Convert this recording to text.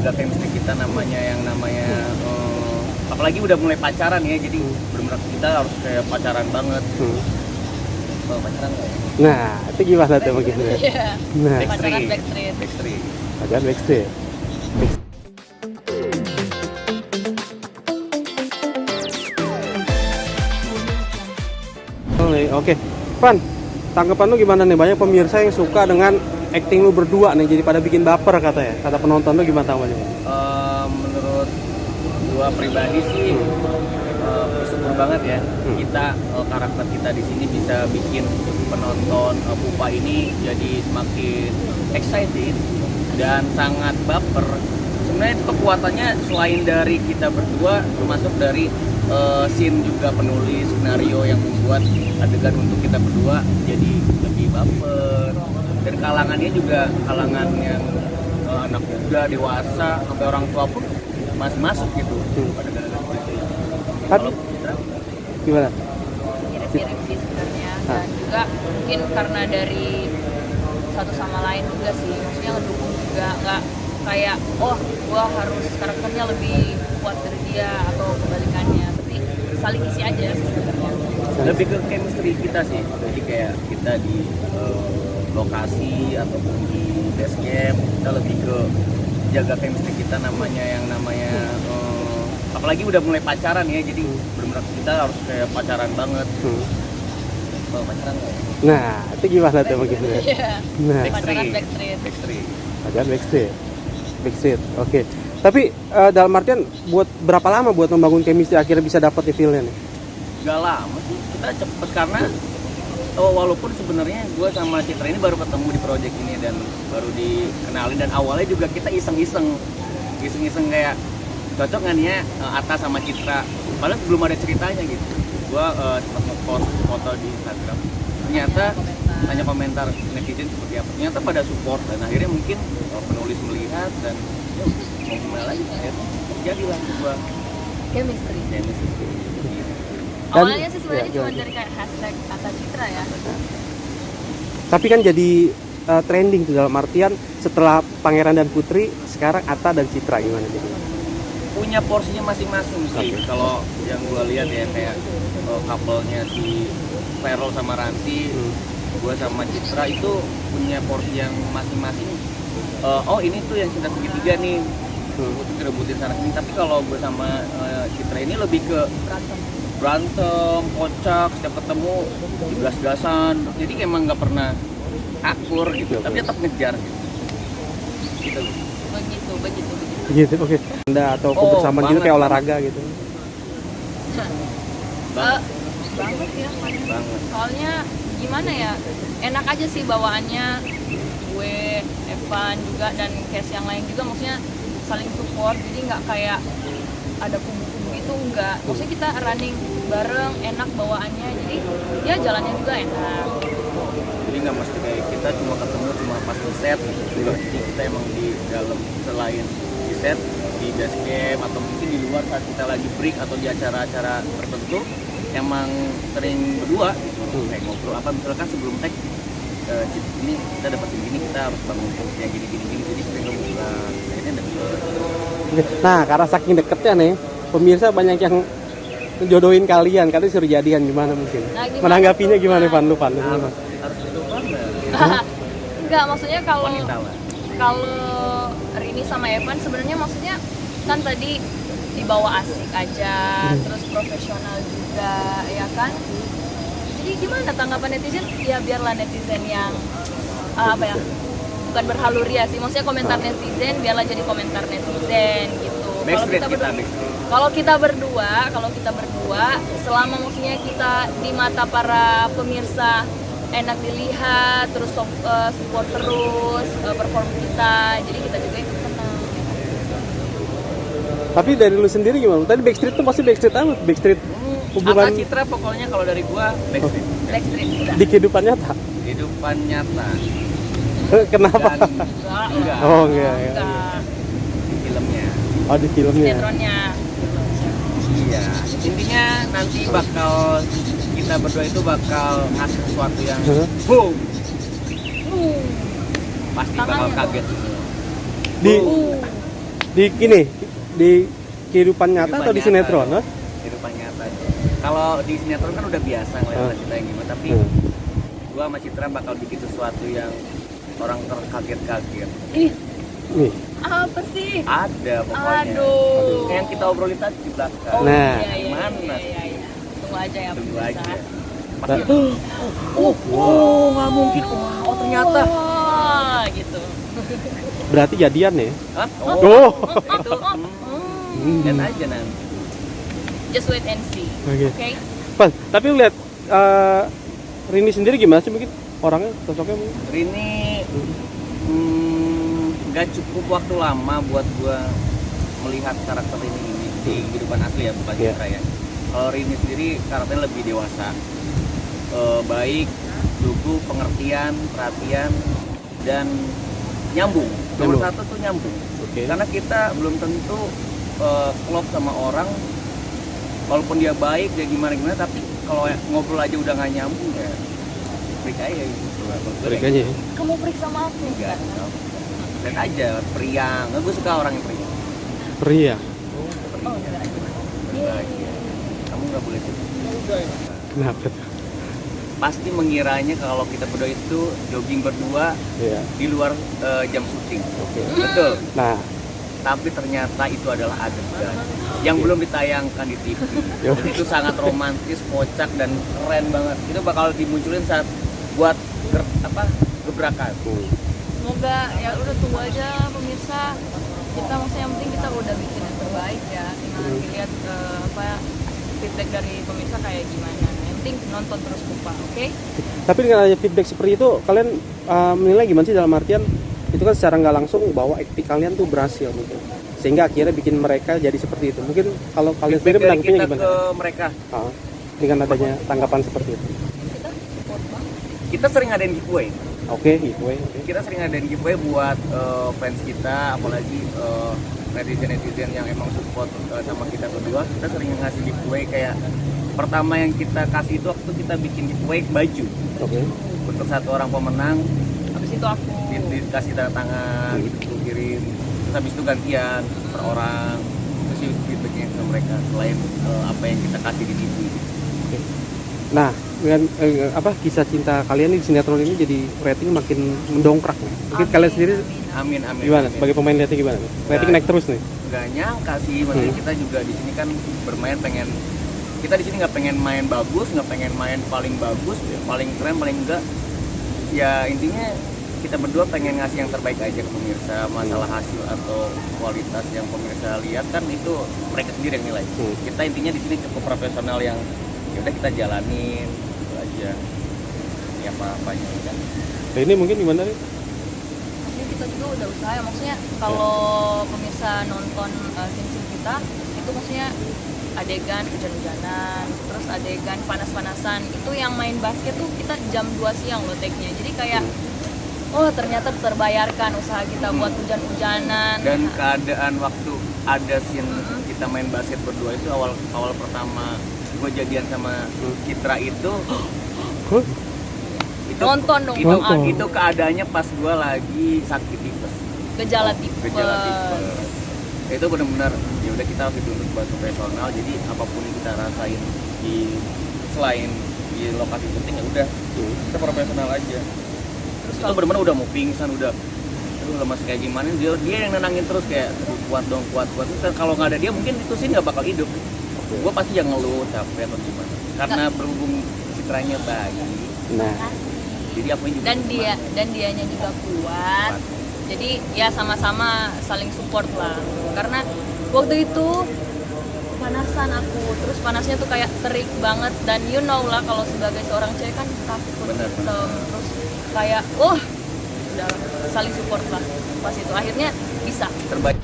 jaga chemistry kita, namanya apalagi udah mulai pacaran ya, jadi benar-benar kita harus kayak pacaran banget. Pacaran nggak ya? Nah, itu gimana tuh begitu? Iya. Nah, Pacaran Backstreet. pacaran Backstreet. Oke, Van, tanggapan lu gimana nih? Banyak pemirsa yang suka dengan acting lu berdua nih, jadi pada bikin baper katanya. Kata penonton lu gimana tanggapannya? Menurut gua pribadi sih bersyukur banget ya, kita karakter kita di sini bisa bikin penonton Pupa ini jadi semakin excited dan sangat baper. Sebenarnya itu kekuatannya selain dari kita berdua, termasuk dari scene juga penulis skenario yang membuat adegan untuk kita berdua jadi lebih baper, dan kalangannya juga kalangan yang anak muda, dewasa, sampai orang tua pun masih masuk gitu adegan seperti itu. Tapi gimana? Mirip-mirip sih sebenarnya, dan juga mungkin karena dari satu sama lain juga sih, maksudnya ngedukung juga, nggak kayak gua harus karakternya lebih kuat dari dia atau kebalikannya, tapi saling isi aja sih sebenarnya. Lebih ke chemistry kita sih, jadi kayak kita di lokasi ataupun di base camp, kita lebih ke jaga chemistry kita, namanya apalagi udah mulai pacaran ya, jadi benar-benar kita harus kayak pacaran banget. Pacaran nggak ya? Nah, itu gimana tuh begitu? Iya. Nah, Pacaran Backstreet. pacaran Backstreet. Oke. Tapi dalam artian buat berapa lama buat membangun chemistry akhirnya bisa dapat di filmnya nih? Gak lama sih, kita cepet karena walaupun sebenarnya gue sama Citra ini baru ketemu di project ini dan baru dikenalin, dan awalnya juga kita iseng-iseng kayak cocok nggak nih ya Atta sama Citra, padahal belum ada ceritanya gitu. Gue sempat nge-post foto di Instagram, ternyata tanya komentar netizen seperti apa, ternyata pada support, dan akhirnya mungkin penulis melihat dan ya mau gimana lagi, jadilah gue Chemistry. Dan- Awalnya sih sebenarnya ya, cuma gimana? dari kayak hashtag Atta Citra ya. Tapi kan jadi trending tuh, dalam artian setelah Pangeran dan Putri sekarang Atta dan Citra, gimana jadi? Punya porsinya masing-masing sih. Kalau yang gue lihat ya, kayak couple-nya si Ferrell sama Ranti, gue sama Citra itu punya porsi yang masing-masing. Ini tuh yang cinta segitiga nih, rebutin sana sini. Tapi kalau gue sama Citra ini lebih ke berantem, kocak, setiap ketemu gas-gasan. Jadi emang nggak pernah akur gitu, tapi tetap ngejar gitu. Begitu. Gitu, oke. Anda atau kebersamaan gitu kayak olahraga gitu. Banget ya. Banget. Soalnya gimana ya, enak aja sih bawaannya, gue, Evan juga, dan cast yang lain juga, maksudnya saling support, jadi nggak kayak ada kubu-kubu itu, enggak. Maksudnya kita running bareng, enak bawaannya, jadi ya jalannya juga enak. Jadi nggak mesti kayak kita cuma ketemu cuma pas di set gitu. Jadi kita emang di dalam, selain di set, di base camp, atau mungkin di luar saat kita lagi break atau di acara-acara tertentu, emang sering berdua gitu. Kayak ngobrol apa, misalkan sebelum tag, ini kita dapat ini, kita harus bangun yang gini, jadi sering ngobrol, akhirnya deket. Nah, karena saking deketnya nih, pemirsa banyak yang jodohin kalian, katanya suruh jadian, gimana mungkin? Nah, gimana Menanggapinya tuh, gimana, Van? Van? Lu gimana? Harus itu banget. Enggak, maksudnya kalau Wanita lah. Rini sama Evan sebenarnya maksudnya kan tadi dibawa asik aja, terus profesional juga, ya kan? Jadi gimana tanggapan netizen? Ya biarlah netizen yang bukan berhaluria sih, maksudnya komentar netizen biarlah jadi komentar netizen gitu. Kalau kita berdua selama maksudnya kita di mata para pemirsa enak dilihat, terus support terus perform kita, jadi kita juga ikut senang. Tapi dari lu sendiri gimana? Tadi Backstreet tuh pasti Backstreet amat, Backstreet hubungan Atta Citra pokoknya kalau dari gua Backstreet. Backstreet udah. di kehidupan nyata. Kehidupan nyata. Kenapa? Dan enggak. Oh enggak. Di filmnya. Oh di filmnya. Sinetronnya. Iya. Intinya nanti kita berdua itu bakal ngasih sesuatu yang boom. Pasti bakal Tangannya kaget. Di Di kehidupan nyata atau di sinetron? ya. Hah? Kehidupan nyata. Kalau di sinetron kan udah biasa ngeliat kita yang gimana, tapi gua sama Citra bakal bikin sesuatu yang orang terkaget-kaget. Ih, Nih. apa sih? Ada pokoknya. Aduh. Yang kita obrolin tadi di belakang. Oh, Nah. iya. Tunggu aja ya Tunggu pemirsa. aja. Nah, Nggak mungkin. Oh, ternyata. Wah, gitu. berarti jadian ya? Hah? Oh. Itu lihat aja nanti. Just wait and see. Oke. Oke. Pas, tapi lu lihat Rini sendiri gimana sih mungkin orangnya, sosoknya mungkin? Rini nggak cukup waktu lama buat gua melihat karakter ini di kehidupan asli ya, bukan Iya. Citra ya. Kalau Rini sendiri karakternya lebih dewasa, baik, lugu, pengertian, perhatian, dan nyambung. Nomor Nyambung. satu tuh nyambung. Oke. Karena kita belum tentu klop sama orang, walaupun dia baik, dia gimana, tapi kalau ngobrol aja udah nggak nyambung ya, freak aja gitu. Balik aja ya. Kamu periksa sama aku. Enggak, lihat aja, periang. Nggak, gue suka orang yang periang. Pria. Oh, enggak. Bahagia. Kamu nggak boleh sedih. Kenapa tuh? Pasti mengiranya kalau kita berdua itu jogging berdua Iya. di luar jam syuting. Oke. Betul. Nah, Tapi ternyata itu adalah adegan yang belum ditayangkan di TV. Yo. Dan itu sangat romantis, kocak, dan keren banget. Itu bakal dimunculin saat buat gebrakan. Semoga ya udah tunggu aja pemirsa. Kita maksudnya yang penting kita udah bikin yang terbaik ya. Tinggal nanti lihat feedback dari pemirsa kayak gimana. Yang penting nonton terus Pupa, oke? tapi dengan adanya feedback seperti itu, kalian menilai gimana sih, dalam artian itu kan secara nggak langsung bahwa akting kalian tuh berhasil mungkin, sehingga akhirnya bikin mereka jadi seperti itu. Mungkin kalau kalian sendiri Feedback dari menanggapinya kita gimana? ke mereka. Dengan adanya tanggapan seperti itu. Kita support banget. Kita sering ngadain giveaway. Oke, giveaway. Oke. Kita sering ngadain giveaway buat fans kita, apalagi netizen yang emang support sama kita berdua. Kita sering ngasih giveaway, kayak pertama yang kita kasih itu waktu kita bikin giveaway baju Oke. untuk satu orang pemenang, Habis itu aku dikasih tanda tangan gitu, kirim. Terus habis itu gantian per orang. Itu sih feedbacknya ke mereka, selain apa yang kita kasih di TV. Oke. Nah, dengan kisah cinta kalian di sinetron ini jadi rating makin mendongkrak nih. Mungkin Amin, kalian sendiri Amin, amin. gimana? amin. Sebagai pemain lihatnya gimana? Rating naik terus nih. Nggak nyangka sih, maksudnya kita juga di sini kan bermain pengen, kita di sini nggak pengen main bagus, nggak pengen main paling bagus, paling keren, paling enggak. Ya intinya kita berdua pengen ngasih yang terbaik aja ke pemirsa. Masalah hasil atau kualitas yang pemirsa lihat kan itu mereka sendiri yang nilai. Kita intinya di sini cukup profesional, yang ya udah kita jalanin gitu aja. Ya apa-apanya kan. Nah, ini mungkin gimana nih? Maksudnya kita juga udah usaha ya. Maksudnya kalau pemirsa nonton scene kita itu maksudnya adegan hujan-hujanan, terus adegan panas-panasan, itu yang main basket tuh kita jam 2 siang loh take-nya. Jadi kayak oh ternyata terbayarkan usaha kita buat hujan-hujanan. Dan keadaan waktu ada scene kita main basket berdua itu awal pertama gue jadian sama Citra itu Nonton dong, itu, Bang Adi. itu keadaannya pas gue lagi sakit tipes. Gejala tipes. Gejala tipes. Itu benar-benar ya udah kita harus dituntut buat profesional, jadi apapun yang kita rasain selain di lokasi syuting ya udah kita profesional aja. Terus Itu benar-benar udah mau pingsan, udah aduh lemas kayak gimana, dia yang nenangin terus kayak kuat dong, kuat. Terus kalau nggak ada dia mungkin itu sih nggak bakal hidup. Gue pasti yang ngeluh, capek atau gimana, karena berhubung citranya baik, Nah, jadi aku juga dan dianya juga kuat. Jadi ya sama-sama saling support lah. Karena waktu itu panasan aku, terus panasnya tuh kayak terik banget, dan you know lah kalau sebagai seorang cewek kan takut. Bener. Terus kayak udah saling support lah pas itu akhirnya bisa. terbaik.